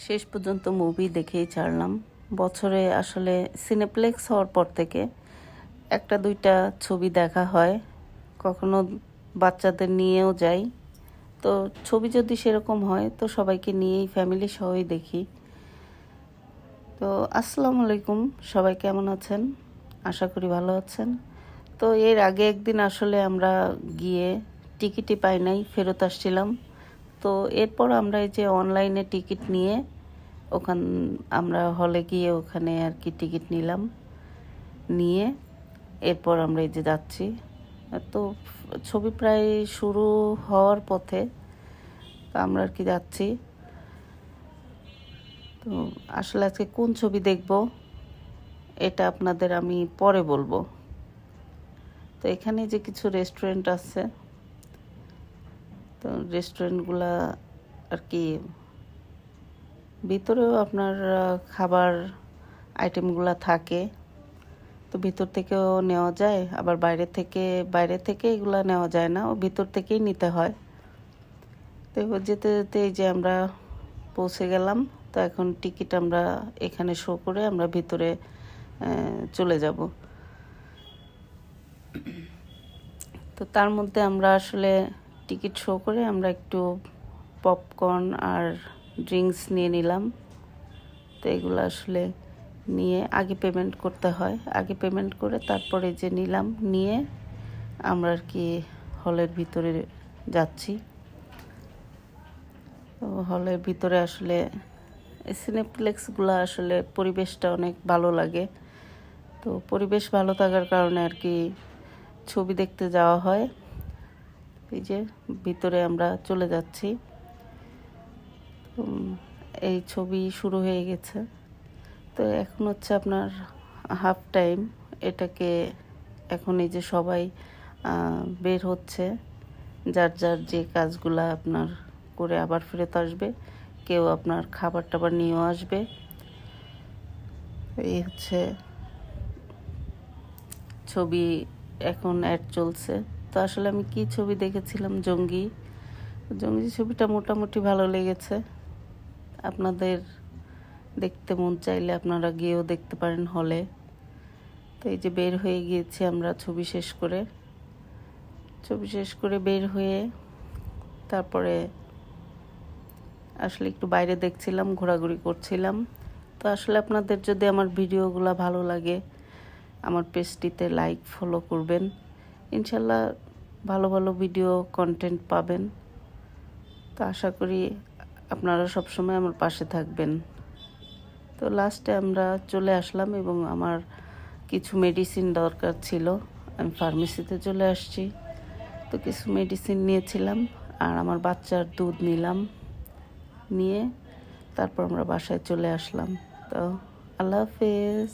শেষ পর্যন্ত মুভি দেখেই ছাড়লাম। বছরে আসলে সিনেপ্লেক্স হওয়ার পর থেকে একটা দুইটা ছবি দেখা হয়, কখনো বাচ্চাদের নিয়েও যাই। তো ছবি যদি সেরকম হয় তো সবাইকে নিয়েই ফ্যামিলি সহই দেখি। তো আসসালামু আলাইকুম, সবাই কেমন আছেন? আশা করি ভালো আছেন। তো এর আগে একদিন আসলে আমরা গিয়ে টিকিটই পাই নাই, ফেরত আসছিলাম। তো এরপর আমরা এই যে অনলাইনে টিকিট নিয়ে আমরা হলে গিয়ে ওখানে আর কি টিকিট নিয়ে এরপর আমরা এই যে যাচ্ছি। তো ছবি প্রায় শুরু হওয়ার পথে আমরা আর কি যাচ্ছি। তো আসলে আজকে কোন ছবি দেখব এটা আপনাদের আমি পরে বলবো। তো এখানে যে কিছু রেস্টুরেন্ট আছে, তো রেস্টুরেন্টগুলা আর কি ভিতরেও আপনার খাবার আইটেমগুলা থাকে, তো ভিতর থেকেও নেওয়া যায়, আবার বাইরে থেকে এগুলা নেওয়া যায় না, ও ভিতর থেকেই নিতে হয়। তো যেতে যেতে এই যে আমরা পৌঁছে গেলাম। তো এখন টিকিট আমরা এখানে শো করে আমরা ভিতরে চলে যাব। তো তার মধ্যে আমরা আসলে টিকিট শো করে আমরা একটু পপকর্ন আর ড্রিঙ্কস নিয়ে নিলাম। তো এগুলো আসলে নিয়ে আগে পেমেন্ট করতে হয়, আগে পেমেন্ট করে তারপরে যে নিয়ে আমরা আর কি হলের ভিতরে যাচ্ছি। তো হলের ভিতরে আসলে সিনেপ্লেক্সগুলো আসলে পরিবেশটা অনেক ভালো লাগে। তো পরিবেশ ভালো থাকার কারণে আর কি ছবি দেখতে যাওয়া হয়। এই যে ভিতরে আমরা চলে যাচ্ছি। এই ছবি শুরু হয়ে গেছে। তো এখন হচ্ছে আপনার হাফ টাইম, এটাকে এখন এই যে সবাই বের হচ্ছে, যার যার যে কাজগুলা আপনার করে আবার ফেরত আসবে, কেউ আপনার খাবার টাবার নিয়েও আসবে। এই হচ্ছে ছবি, এখন অ্যাড চলছে। তো আসলে আমি কি ছবি দেখেছিলাম, জঙ্গি ছবিটা মোটামুটি ভালো লেগেছে। আপনাদের দেখতে মন চাইলে আপনারা গিয়েও দেখতে পারেন হলে। তো এই যে বের হয়ে গিয়েছি আমরা ছবি শেষ করে বের হয়ে তারপরে আসলে একটু বাইরে দেখছিলাম, ঘোরাঘুরি করছিলাম। তো আসলে আপনাদের যদি আমার ভিডিওগুলো ভালো লাগে আমার পেজটিতে লাইক ফলো করবেন, ইনশাল্লাহ ভালো ভালো ভিডিও কন্টেন্ট পাবেন। তো আশা করি আপনারা সবসময় আমার পাশে থাকবেন। তো লাস্টে আমরা চলে আসলাম এবং আমার কিছু মেডিসিন দরকার ছিল, আমি ফার্মেসিতে চলে আসছি। তো কিছু মেডিসিন নিয়েছিলাম আর আমার বাচ্চার দুধ নিয়ে তারপর আমরা বাসায় চলে আসলাম। তো আল্লাহ হাফেজ।